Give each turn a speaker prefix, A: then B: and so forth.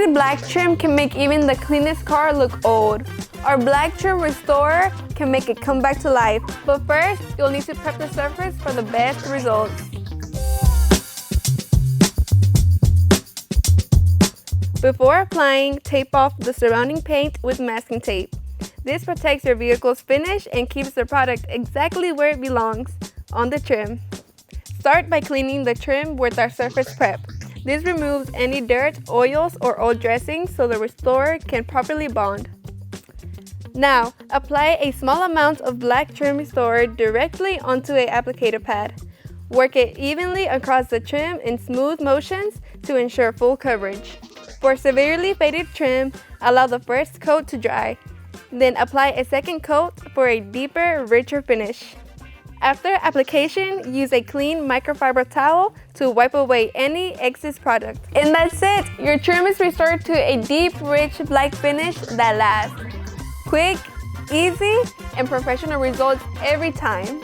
A: faded black trim can make even the cleanest car look old. Our black trim restorer can make it come back to life. But first, you'll need to prep the surface for the best results. Before applying, tape off the surrounding paint with masking tape. This protects your vehicle's finish and keeps the product exactly where it belongs, on the trim. Start by cleaning the trim with our surface prep. This removes any dirt, oils, or old dressings so the restorer can properly bond. Now, apply a small amount of black trim restorer directly onto an applicator pad. Work it evenly across the trim in smooth motions to ensure full coverage. For severely faded trim, allow the first coat to dry. Then apply a second coat for a deeper, richer finish. After application, use a clean microfiber towel to wipe away any excess product. And that's it! Your trim is restored to a deep, rich black finish that lasts. Quick, easy, and professional results every time.